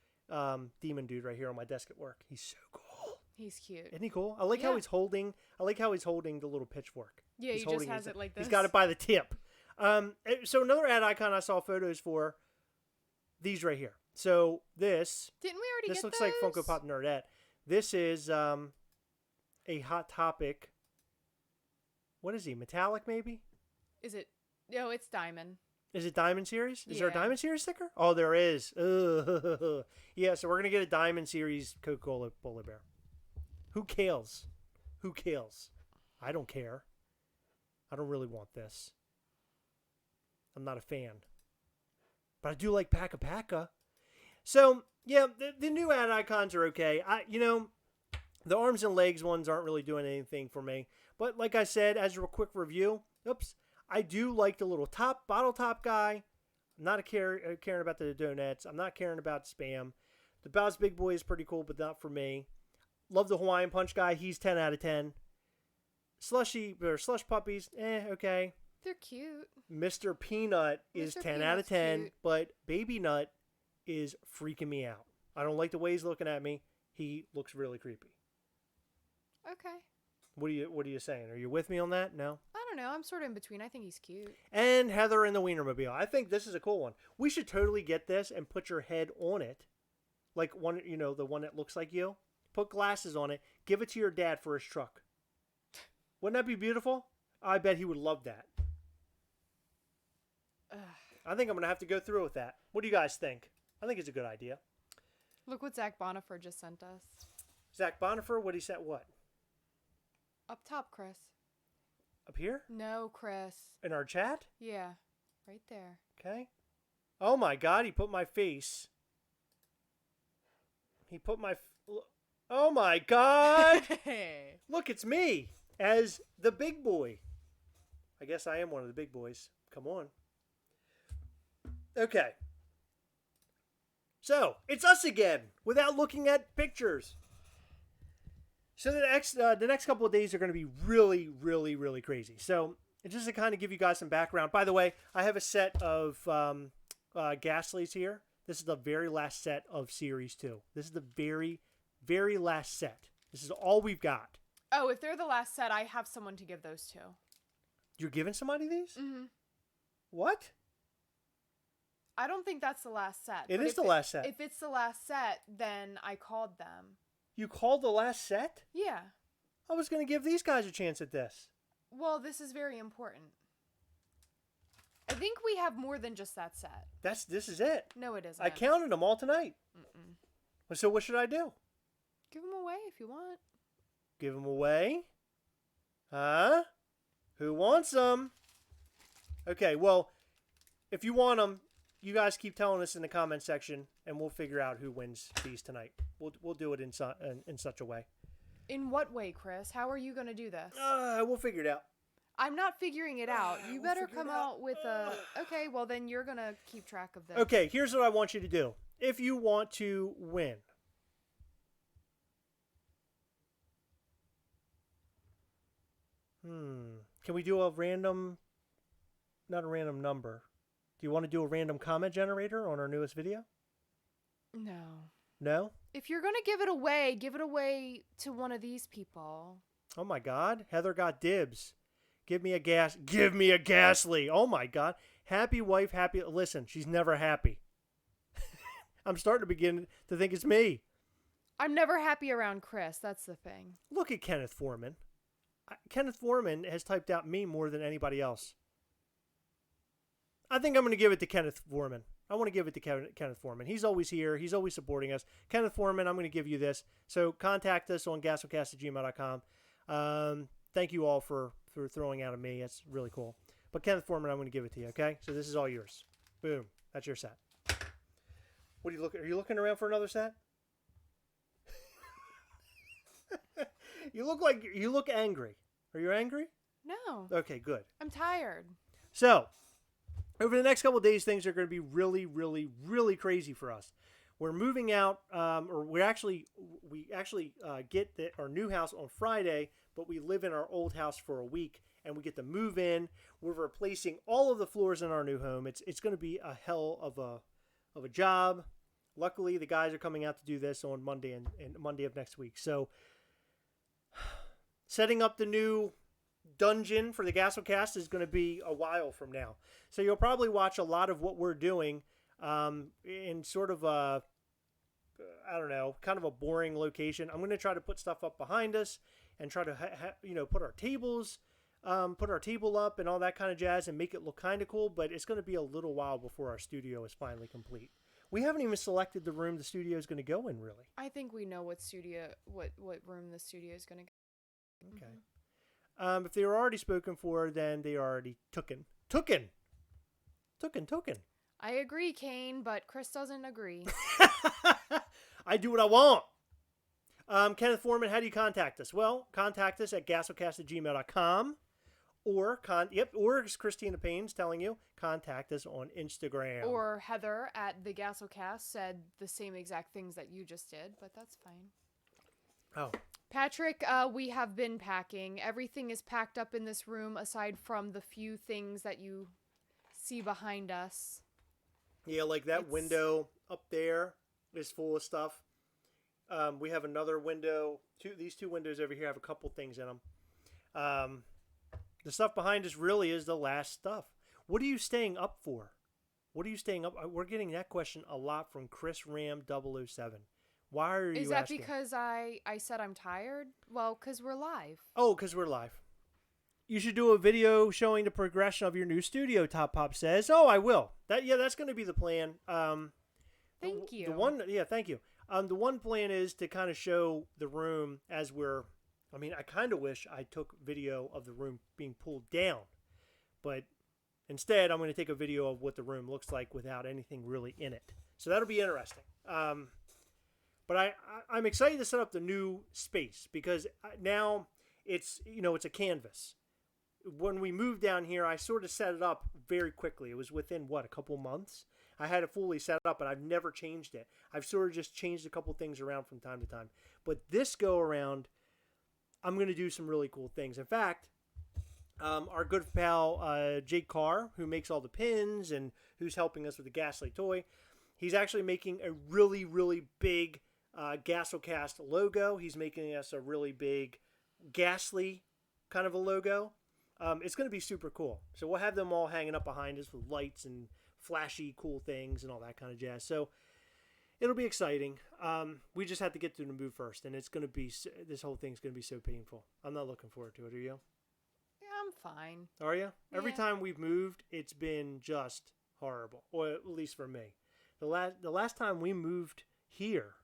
demon dude right here on my desk at work. He's so cool. He's cute. Isn't he cool? I like how he's holding the little pitchfork. Yeah, he just has it like this. He's got it by the tip. So another ad icon I saw photos for, these right here. So this... Didn't we already get This looks those? like Funko Pop Nerdette. This is a Hot Topic... What is he? Metallic, maybe? Is it... No, it's Diamond. Is it Diamond Series? Is there a Diamond Series sticker? Oh, there is. Ugh. Yeah, so we're going to get a Diamond Series Coca-Cola Polar Bear. Who cares? I don't care. I don't really want this. I'm not a fan. But I do like Paka. So, yeah, the new ad icons are okay. The arms and legs ones aren't really doing anything for me. But like I said, as a quick review, I do like the little bottle top guy. I'm not caring about the donuts. I'm not caring about Spam. The Bow's Big Boy is pretty cool, but not for me. Love the Hawaiian Punch guy. He's 10 out of 10. Slush puppies, okay. They're cute. Mr. Peanut is 10 out of 10, cute. But Baby Nut is freaking me out. I don't like the way he's looking at me. He looks really creepy. Okay. What are you saying? Are you with me on that? No? I don't know. I'm sort of in between. I think he's cute. And Heather in the Wienermobile. I think this is a cool one. We should totally get this and put your head on it. Like one, the one that looks like you. Put glasses on it. Give it to your dad for his truck. Wouldn't that be beautiful? I bet he would love that. I think I'm going to have to go through with that. What do you guys think? I think it's a good idea. Look what Zach Bonifer just sent us. Zach Bonifer? What he sent what? Up top, Chris. Up here? No, Chris. In our chat? Yeah. Right there. Okay. Oh my God, he put my face. Oh my God! Look, it's me as the big boy. I guess I am one of the big boys. Come on. Okay. So, it's us again, without looking at pictures. So the next couple of days are going to be really, really, really crazy. So just to kind of give you guys some background. By the way, I have a set of Gastleys here. This is the very last set of Series 2. This is the very, very last set. This is all we've got. Oh, if they're the last set, I have someone to give those to. You're giving somebody these? Mm-hmm. What? I don't think that's the last set. It is the last set. If it's the last set, then I called them. You called the last set? Yeah. I was going to give these guys a chance at this. Well, this is very important. I think we have more than just that set. This is it. No, it isn't. I counted them all tonight. Mm-mm. So what should I do? Give them away if you want. Give them away? Huh? Who wants them? Okay, well, if you want them, you guys keep telling us in the comment section, and we'll figure out who wins these tonight. We'll do it in such a way. In what way, Chris? How are you going to do this? We'll figure it out. I'm not figuring it out. You better come out with a... Okay, well, then you're going to keep track of this. Okay, here's what I want you to do. If you want to win... Can we do a random... Not a random number. Do you want to do a random comment generator on our newest video? No. No? If you're going to give it away to one of these people. Oh my God. Heather got dibs. Give me a Ghastly. Oh my God. Happy wife, happy. Listen, she's never happy. I'm starting to begin to think it's me. I'm never happy around Chris. That's the thing. Look at Kenneth Foreman. Kenneth Foreman has typed out me more than anybody else. I think I'm going to give it to Kenneth Foreman. I want to give it to Kenneth Foreman. He's always here. He's always supporting us. Kenneth Foreman, I'm going to give you this. So contact us on gastlecast@gmail.com. Thank you all for throwing out at me. That's really cool. But Kenneth Foreman, I'm going to give it to you, okay? So this is all yours. Boom. That's your set. What are you looking? Are you looking around for another set? You look angry. Are you angry? No. Okay, good. I'm tired. So, over the next couple of days, things are going to be really, really, really crazy for us. We're moving out, or we actually get our new house on Friday, but we live in our old house for a week, and we get to move in. We're replacing all of the floors in our new home. It's going to be a hell of a job. Luckily, the guys are coming out to do this on Monday and Monday of next week. So, setting up the new dungeon for the Gastlecast is going to be a while from now. So you'll probably watch a lot of what we're doing in sort of a, I don't know, kind of a boring location. I'm going to try to put stuff up behind us and try to put our tables, put our table up and all that kind of jazz and make it look kind of cool. But it's going to be a little while before our studio is finally complete. We haven't even selected the room the studio is going to go in, really. I think we know what room the studio is going to go. Okay. If they were already spoken for, then they are already tooken. I agree, Kane, but Chris doesn't agree. I do what I want. Kenneth Foreman, how do you contact us? Well, contact us at gastlecast@gmail.com. Or as Christina Payne's telling you, contact us on Instagram. Or Heather at the Gastlecast said the same exact things that you just did, but that's fine. Oh. Patrick, we have been packing. Everything is packed up in this room aside from the few things that you see behind us. Yeah, like that window up there is full of stuff. We have another window. These two windows over here have a couple things in them. The stuff behind us really is the last stuff. What are you staying up for? What are you staying up? We're getting that question a lot from Chris Ram 007. Why are you asking? Is that because I said I'm tired? Well, because we're live. Oh, because we're live. You should do a video showing the progression of your new studio, Top Pop says. Oh, I will. That's going to be the plan. Thank you. Thank you. The one plan is to kind of show the room as we're... I mean, I kind of wish I took video of the room being pulled down. But instead, I'm going to take a video of what the room looks like without anything really in it. So that'll be interesting. But I'm excited to set up the new space because now it's a canvas. When we moved down here, I sort of set it up very quickly. It was within, a couple months? I had it fully set up, but I've never changed it. I've sort of just changed a couple things around from time to time. But this go around, I'm going to do some really cool things. In fact, our good pal Jake Carr, who makes all the pins and who's helping us with the Ghastly toy, he's actually making a really, really big Gastlecast logo. He's making us a really big Ghastly kind of a logo. It's going to be super cool. So we'll have them all hanging up behind us with lights and flashy, cool things and all that kind of jazz. So it'll be exciting. We just have to get through the move first, and it's going to be this whole thing's going to be so painful. I'm not looking forward to it. Are you? Yeah, I'm fine. Are you? Yeah. Every time we've moved, it's been just horrible, or at least for me. The last time we moved here,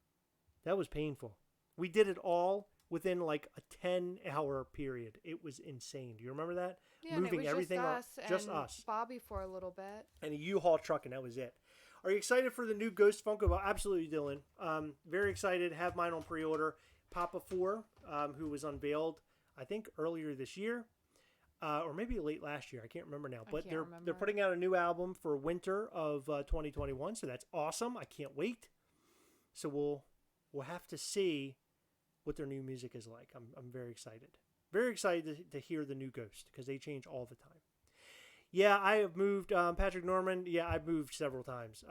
that was painful. We did it all within like a 10-hour period. It was insane. Do you remember that? Yeah, Moving and it was everything just us. us. Bobby for a little bit. And a U-Haul truck, and that was it. Are you excited for the new Ghost Funko Pop? Absolutely, Dylan. Very excited. Have mine on pre-order. Papa 4, who was unveiled, I think, earlier this year. Or maybe late last year. I can't remember now. But they're putting out a new album for winter of 2021, so that's awesome. I can't wait. So we'll have to see what their new music is like. I'm very excited. Very excited to hear the new Ghost because they change all the time. Yeah, I have moved. Patrick Norman, yeah, I've moved several times.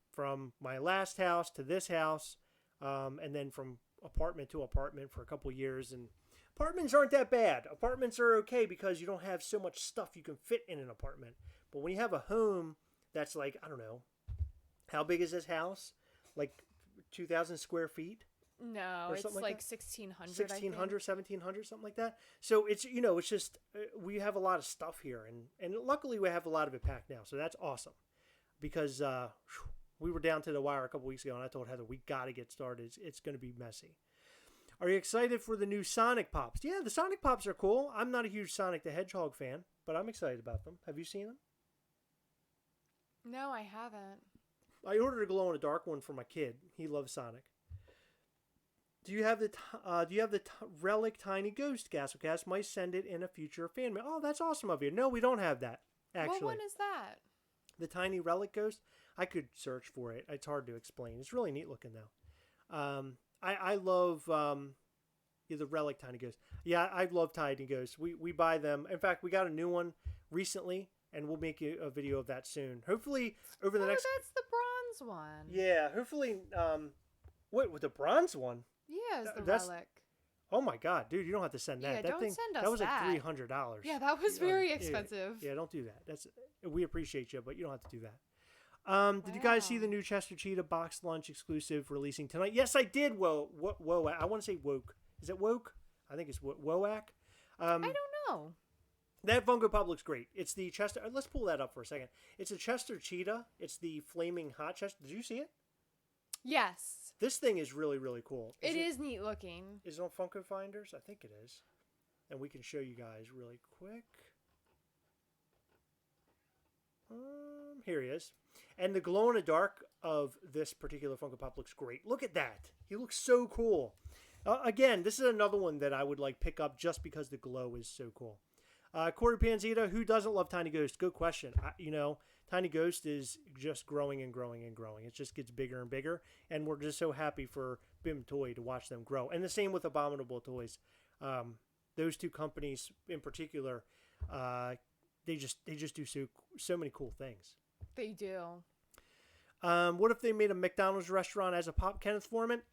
From my last house to this house, and then from apartment to apartment for a couple years. And apartments aren't that bad. Apartments are okay because you don't have so much stuff you can fit in an apartment. But when you have a home that's like, I don't know, how big is this house? Like 2,000 square feet? No, it's like 1,600. 1,600, 1,700, something like that. So it's, it's just, we have a lot of stuff here. And luckily we have a lot of it packed now. So that's awesome. Because we were down to the wire a couple weeks ago and I told Heather, we got to get started. It's going to be messy. Are you excited for the new Sonic Pops? Yeah, the Sonic Pops are cool. I'm not a huge Sonic the Hedgehog fan, but I'm excited about them. Have you seen them? No, I haven't. I ordered a glow-in-the-dark one for my kid. He loves Sonic. Do you have the Relic Tiny Ghost Gastlecast? Might send it in a future fan mail. Oh, that's awesome of you. No, we don't have that, actually. What one is that? The Tiny Relic Ghost? I could search for it. It's hard to explain. It's really neat looking, though. I love the Relic Tiny Ghost. Yeah, I love Tiny Ghosts. We buy them. In fact, we got a new one recently, and we'll make a video of that soon. Hopefully, over the next... that's the bronze one. Yeah, hopefully... Wait, with the bronze one? Yeah, it's the Relic. Oh my God, dude! You don't have to send that. Yeah, That send us that was like that. $300. Yeah, that was very expensive. Yeah, don't do that. We appreciate you, but you don't have to do that. Did you guys see the new Chester Cheetah box lunch exclusive releasing tonight? Yes, I did. Whoa, I want to say woke. Is it woke? I think it's woak. I don't know. That Funko Pop looks great. It's the Chester. Let's pull that up for a second. It's a Chester Cheetah. It's the flaming hot Chester. Did you see it? Yes. This thing is really, really cool. It is neat looking. Is it on Funko Finders? I think it is. And we can show you guys really quick. Here he is. And the glow-in-the-dark of this particular Funko Pop looks great. Look at that. He looks so cool. Again, this is another one that I would like pick up just because the glow is so cool. Corey Panzita, who doesn't love Tiny Ghost? Good question. Tiny Ghost is just growing and growing and growing. It just gets bigger and bigger, and we're just so happy for BIM Toy to watch them grow. And the same with Abominable Toys. Those two companies in particular, they just do so many cool things. They do. What if they made a McDonald's restaurant as a Pop? Kenneth Foreman?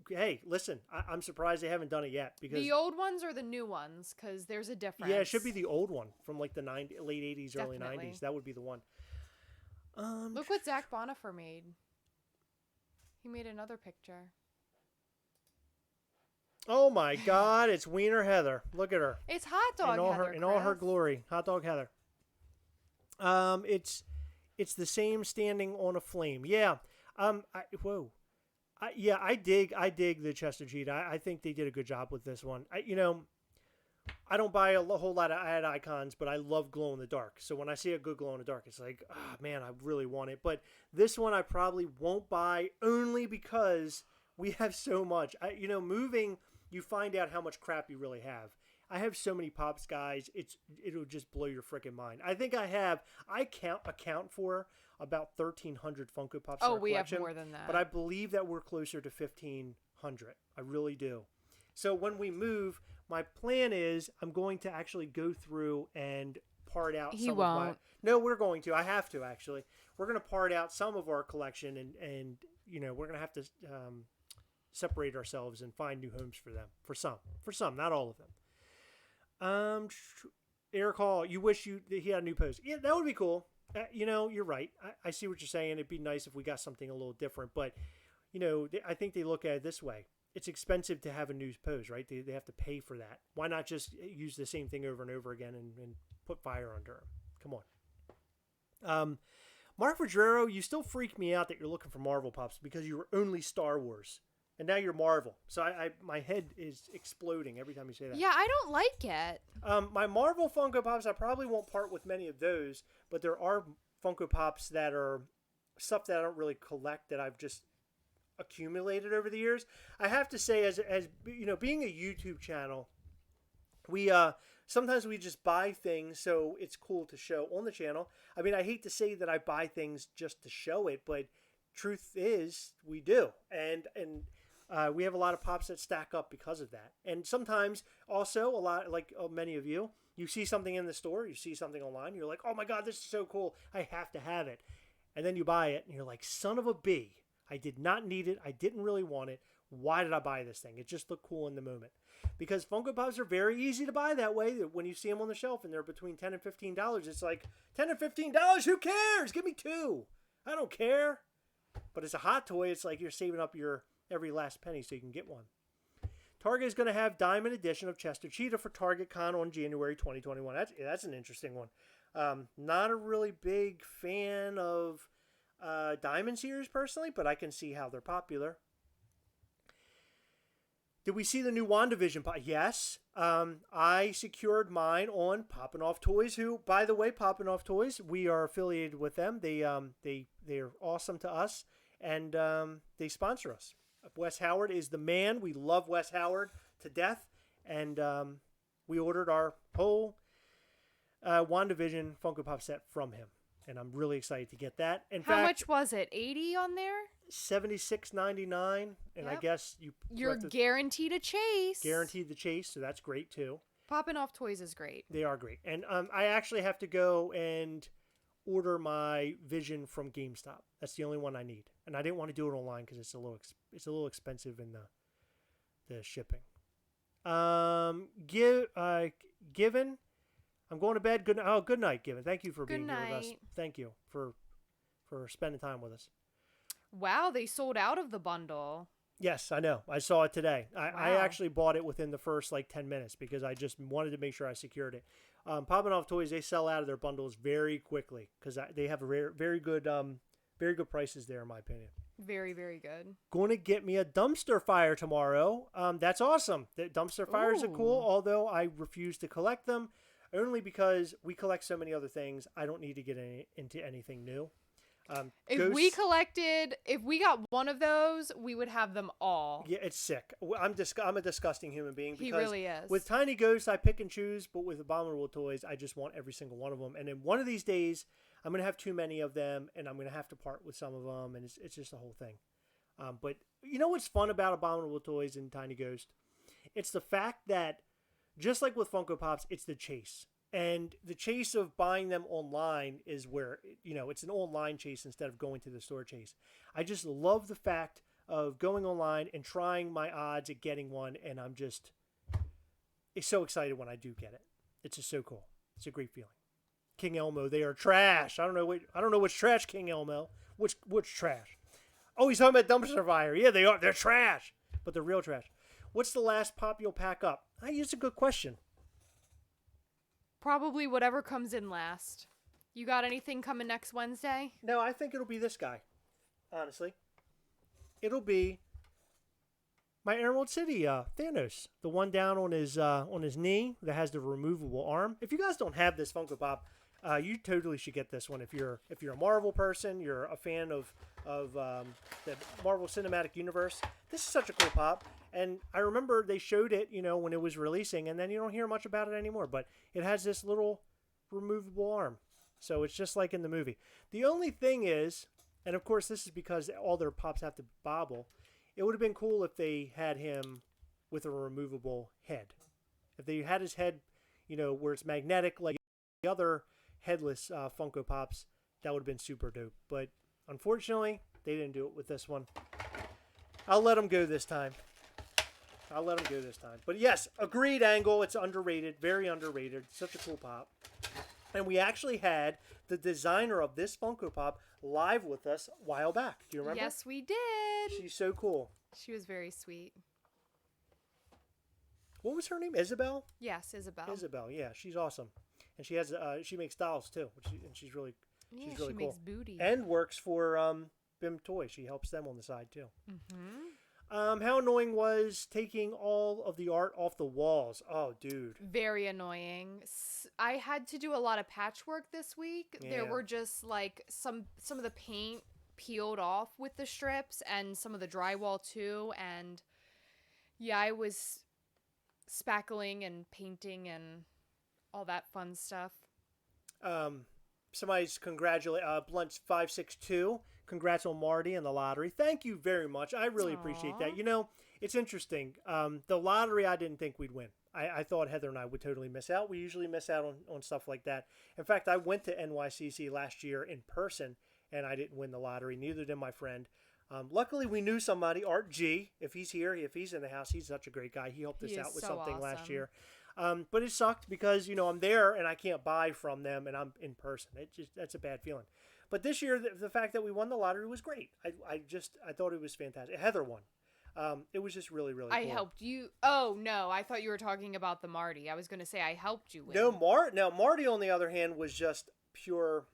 Hey, listen, I'm surprised they haven't done it yet. Because the old ones or the new ones? Because there's a difference. Yeah, it should be the old one from like the late 80s, Definitely. early 90s. That would be the one. Look what Zach Bonifer made. He made another picture. Oh my God! It's Wiener Heather. Look at her. It's Hot Dog Heather. In all her glory, Hot Dog Heather. It's the same standing on a flame. Yeah. I dig the Chester Cheetah. I think they did a good job with this one. I don't buy a whole lot of ad icons, but I love glow in the dark. So when I see a good glow in the dark, it's like, oh man, I really want it. But this one I probably won't buy only because we have so much. Moving, you find out how much crap you really have. I have so many Pops, guys. It'll just blow your freaking mind. I think I account for about 1,300 Funko Pops. Oh, we have more than that. But I believe that we're closer to 1,500. I really do. So when we move, my plan is I'm going to actually go through and part out He some won't. of my... No, we're going to. I have to, actually. We're going to part out some of our collection and we're going to have to separate ourselves and find new homes for them. For some, not all of them. Eric Hall, you wish he had a new post. Yeah, that would be cool. You're right. I see what you're saying. It'd be nice if we got something a little different, but I think they look at it this way. It's expensive to have a news pose, right? They have to pay for that. Why not just use the same thing over and over again and put fire under them? Come on. Mark Ruggiero, you still freak me out that you're looking for Marvel Pops because you were only Star Wars. And now you're Marvel. So my head is exploding every time you say that. Yeah, I don't like it. My Marvel Funko Pops, I probably won't part with many of those, but there are Funko Pops that are stuff that I don't really collect that I've just accumulated over the years. I have to say, as being a YouTube channel, we sometimes we just buy things so it's cool to show on the channel. I mean, I hate to say that I buy things just to show it, but truth is we do, and we have a lot of pops that stack up because of that. And sometimes also a lot, like many of you see something in the store, you see something online, you're like, oh my god, this is so cool, I have to have it. And then you buy it and you're like, son of a bee, I did not need it. I didn't really want it. Why did I buy this thing? It just looked cool in the moment. Because Funko Pops are very easy to buy that way. When you see them on the shelf and they're between $10 and $15, it's like, $10 and $15? Who cares? Give me two. I don't care. But it's a hot toy. It's like you're saving up your every last penny so you can get one. Target is going to have Diamond Edition of Chester Cheetah for Target Con on January 2021. That's an interesting one. Not a really big fan of Diamond series personally, but I can see how they're popular. Did we see the new WandaVision pop? Yes. I secured mine on Poppin' Off Toys, who, by the way, Poppin' Off Toys, we are affiliated with them. They're awesome to us, and they sponsor us. Wes Howard is the man. We love Wes Howard to death, and we ordered our whole WandaVision Funko Pop set from him, and I'm really excited to get that. How much was it? 80 on there? $76.99, and I guess you're guaranteed a chase. Guaranteed the chase, so that's great too. Poppin' Off Toys is great. They are great, and I actually have to go and order my Vision from GameStop. That's the only one I need, and I didn't want to do it online because it's a little expensive in the shipping. Given, I'm going to bed. Good night, Given. Thank you for being here with us. Thank you for spending time with us. Wow, they sold out of the bundle. Yes, I know. I saw it today. I actually bought it within the first 10 minutes because I just wanted to make sure I secured it. Poppin' Off Toys, they sell out of their bundles very quickly because they have very good prices there, in my opinion. Very, very good. Going to get me a dumpster fire tomorrow. That's awesome. The dumpster fires are cool, although I refuse to collect them only because we collect so many other things. I don't need to get into anything new. If we got one of those, we would have them all. Yeah, it's sick. I'm a disgusting human being. Because he really is. With Tiny Ghosts, I pick and choose, but with Abominable Toys, I just want every single one of them. And then one of these days, I'm going to have too many of them, and I'm going to have to part with some of them, and it's just a whole thing. But you know what's fun about Abominable Toys and Tiny Ghost? It's the fact that, just like with Funko Pops, it's the chase. And the chase of buying them online is where, it's an online chase instead of going to the store chase. I just love the fact of going online and trying my odds at getting one, and it's so excited when I do get it. It's just so cool. It's a great feeling. King Elmo, they are trash. I don't know which trash, King Elmo. Which trash? Oh, he's talking about dumpster fire. Yeah, they are. They're trash, but they're real trash. What's the last pop you'll pack up? It's a good question. Probably whatever comes in last. You got anything coming next Wednesday? No, I think it'll be this guy. Honestly. It'll be my Emerald City Thanos. The one down on his knee that has the removable arm. If you guys don't have this Funko Pop, you totally should get this one. If you're a Marvel person, you're a fan of the Marvel Cinematic Universe, this is such a cool pop. And I remember they showed it, when it was releasing, and then you don't hear much about it anymore. But it has this little removable arm. So it's just like in the movie. The only thing is, and of course this is because all their pops have to bobble, it would have been cool if they had him with a removable head. If they had his head, where it's magnetic like the other headless Funko Pops, that would have been super dope. But unfortunately, they didn't do it with this one. I'll let them go this time. But yes, agreed, Angle. It's underrated. Very underrated. Such a cool pop. And we actually had the designer of this Funko Pop live with us a while back. Do you remember? Yes, we did. She's so cool. She was very sweet. What was her name? Isabel? Yes, Isabel. Isabel, yeah. She's awesome. And she has she makes dolls too. And she's really Yeah, really she cool. makes booty. And works for BIM Toy. She helps them on the side too. Mm-hmm. How annoying was taking all of the art off the walls? Oh, dude. Very annoying. I had to do a lot of patchwork this week. Yeah. There were just like some of the paint peeled off with the strips and some of the drywall too. And yeah, I was spackling and painting and all that fun stuff. Somebody's congratulate Blunt562. Congrats on Marty and the lottery. Thank you very much. I really appreciate that. It's interesting. The lottery, I didn't think we'd win. I thought Heather and I would totally miss out. We usually miss out on stuff like that. In fact, I went to NYCC last year in person, and I didn't win the lottery. Neither did my friend. Luckily, we knew somebody, Art G. If he's here, if he's in the house, he's such a great guy. He helped us out with something last year. But it sucked because, I'm there and I can't buy from them and I'm in person. That's a bad feeling. But this year, the fact that we won the lottery was great. I thought it was fantastic. Heather won. It was just really, really cool. I helped you. Oh, no. I thought you were talking about the Marty. I was going to say I helped you win. No, Marty, on the other hand, was just pure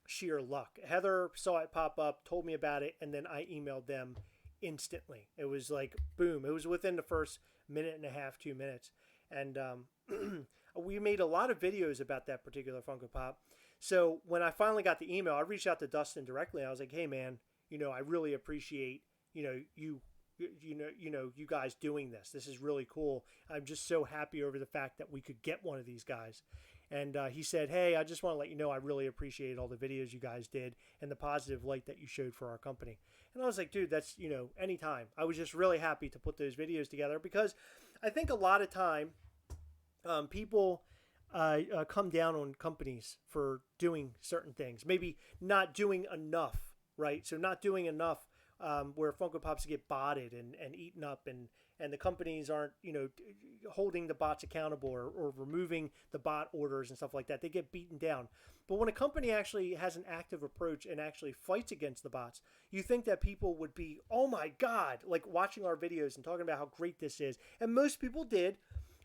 sheer luck. Heather saw it pop up, told me about it, and then I emailed them instantly. It was like, boom. It was within the first minute and a half, 2 minutes. And we made a lot of videos about that particular Funko Pop. So when I finally got the email, I reached out to Dustin directly. I was like, hey, man, I really appreciate, you guys doing this. This is really cool. I'm just so happy over the fact that we could get one of these guys. And he said, hey, I just want to let you know I really appreciate all the videos you guys did and the positive light that you showed for our company. And I was like, dude, that's, anytime. I was just really happy to put those videos together because I think a lot of time people come down on companies for doing certain things. Maybe not doing enough, right? So not doing enough where Funko Pops get botted and eaten up and the companies aren't, holding the bots accountable or removing the bot orders and stuff like that. They get beaten down. But when a company actually has an active approach and actually fights against the bots, you think that people would be, oh my God, like watching our videos and talking about how great this is. And most people did,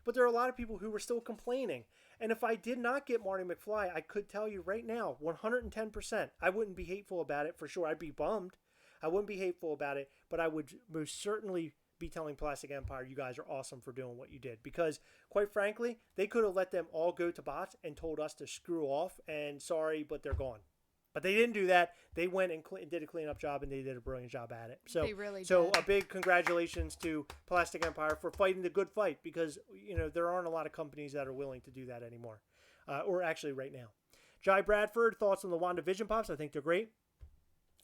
but there are a lot of people who were still complaining. And if I did not get Marty McFly, I could tell you right now, 110%, I wouldn't be hateful about it for sure. I'd be bummed. I wouldn't be hateful about it, but I would most certainly be telling Plastic Empire, you guys are awesome for doing what you did. Because, quite frankly, they could have let them all go to bots and told us to screw off and sorry, but they're gone. But they didn't do that. They went and did a cleanup job, and they did a brilliant job at it. So, they really did. So a big congratulations to Plastic Empire for fighting the good fight because, there aren't a lot of companies that are willing to do that anymore. Or actually right now. Jai Bradford, thoughts on the WandaVision Pops? I think they're great.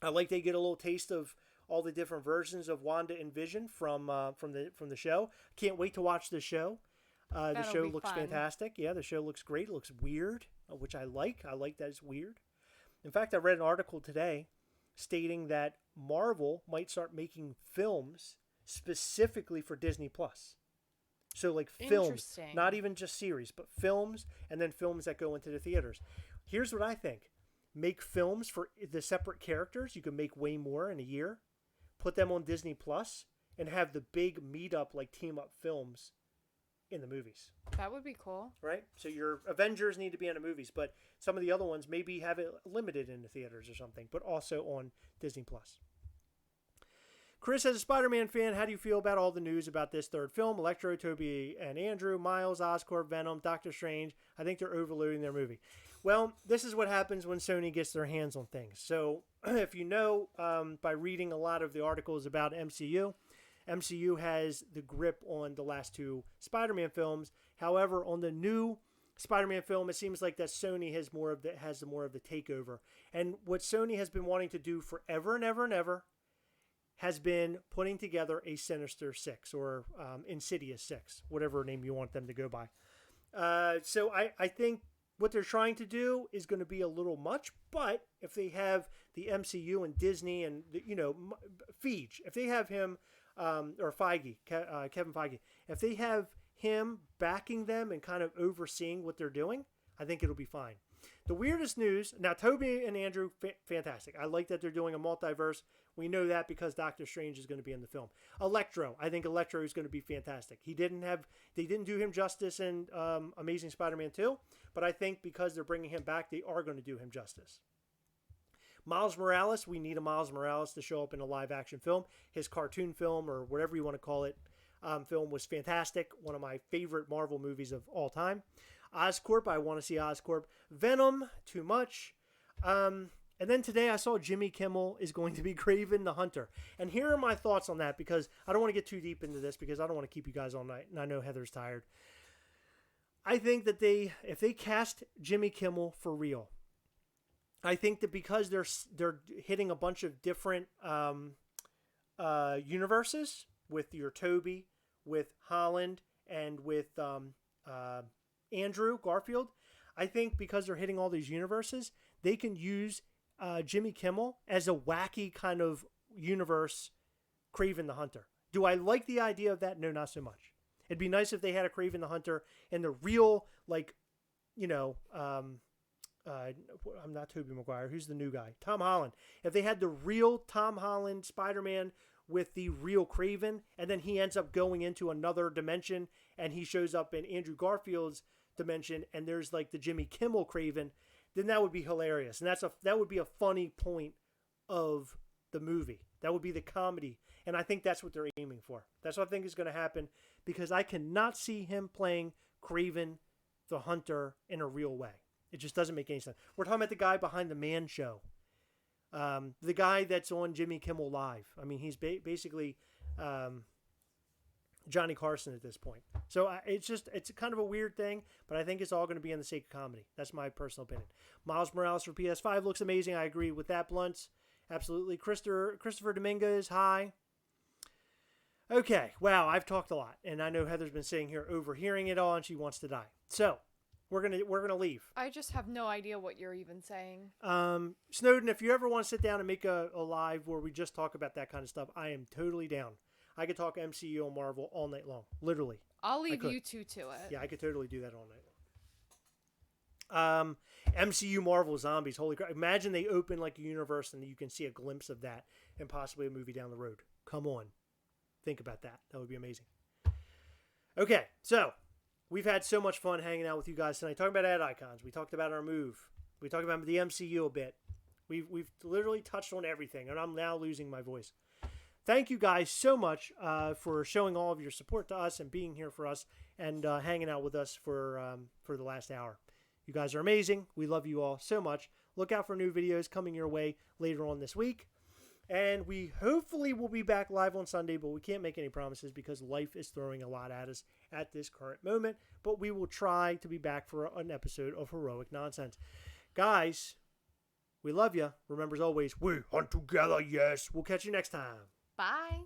I like they get a little taste of all the different versions of Wanda and Vision from the show. Can't wait to watch the show. The show looks fantastic. Yeah, the show looks great. It looks weird, which I like. I like that it's weird. In fact, I read an article today stating that Marvel might start making films specifically for Disney Plus. So like films, not even just series, but films, and then films that go into the theaters. Here's what I think. Make films for the separate characters. You can make way more in a year. Put them on Disney Plus and have the big meet-up, like team-up films in the movies. That would be cool. Right? So your Avengers need to be in the movies, but some of the other ones maybe have it limited in the theaters or something, but also on Disney Plus. Chris, as a Spider-Man fan, how do you feel about all the news about this third film? Electro, Tobey and Andrew, Miles, Oscorp, Venom, Doctor Strange. I think they're overloading their movie. Well, this is what happens when Sony gets their hands on things. So if you know, by reading a lot of the articles about MCU has the grip on the last two Spider-Man films. However, on the new Spider-Man film, it seems like that Sony has more of the takeover. And what Sony has been wanting to do forever and ever and ever has been putting together a Sinister Six or Insidious Six, whatever name you want them to go by. So I think what they're trying to do is going to be a little much, but if they have the MCU and Disney and, Feige, if they have him, or Feige, Kevin Feige, if they have him backing them and kind of overseeing what they're doing, I think it'll be fine. The weirdest news, now Toby and Andrew, fantastic. I like that they're doing a multiverse. We know that because Doctor Strange is going to be in the film. Electro, I think Electro is going to be fantastic. They didn't do him justice in Amazing Spider-Man 2, but I think because they're bringing him back, they are going to do him justice. Miles Morales, we need a Miles Morales to show up in a live-action film. His cartoon film, or whatever you want to call it, film was fantastic. One of my favorite Marvel movies of all time. Oscorp, I want to see Oscorp. Venom, too much. And then today I saw Jimmy Kimmel is going to be Kraven the Hunter. And here are my thoughts on that, because I don't want to get too deep into this because I don't want to keep you guys all night. And I know Heather's tired. I think that if they cast Jimmy Kimmel for real, I think that because they're hitting a bunch of different universes with your Toby, with Holland, and with Andrew Garfield, I think because they're hitting all these universes, they can use Jimmy Kimmel as a wacky kind of universe Kraven the Hunter. Do I like the idea of that? No, not so much. It'd be nice if they had a Kraven the Hunter and the real, I'm not Tobey Maguire. Who's the new guy? Tom Holland. If they had the real Tom Holland Spider-Man with the real Kraven, and then he ends up going into another dimension, and he shows up in Andrew Garfield's dimension, and there's like the Jimmy Kimmel Kraven, then that would be hilarious. And that would be a funny point of the movie. That would be the comedy. And I think that's what they're aiming for. That's what I think is going to happen, because I cannot see him playing Kraven the Hunter in a real way. It just doesn't make any sense. We're talking about the guy behind the Man Show. The guy that's on Jimmy Kimmel Live. I mean, he's basically Johnny Carson at this point. So it's kind of a weird thing, but I think it's all going to be in the sake of comedy. That's my personal opinion. Miles Morales for PS5 looks amazing. I agree with that, Blunts. Absolutely. Christopher Dominguez, hi. Okay, wow, I've talked a lot, and I know Heather's been sitting here overhearing it all, and she wants to die. So we're gonna leave. I just have no idea what you're even saying. Snowden, if you ever want to sit down and make a live where we just talk about that kind of stuff, I am totally down. I could talk MCU and Marvel all night long, literally. I'll leave you two to it. Yeah, I could totally do that all night long. MCU Marvel Zombies, holy crap. Imagine they open like a universe and you can see a glimpse of that and possibly a movie down the road. Come on. Think about that. That would be amazing. Okay, so we've had so much fun hanging out with you guys tonight, talking about ad icons. We talked about our move. We talked about the MCU a bit. We've literally touched on everything, and I'm now losing my voice. Thank you guys so much for showing all of your support to us and being here for us and hanging out with us for the last hour. You guys are amazing. We love you all so much. Look out for new videos coming your way later on this week. And we hopefully will be back live on Sunday, but we can't make any promises because life is throwing a lot at us at this current moment. But we will try to be back for an episode of Heroic Nonsense. Guys, we love you. Remember, as always, we hunt together, yes. We'll catch you next time. Bye.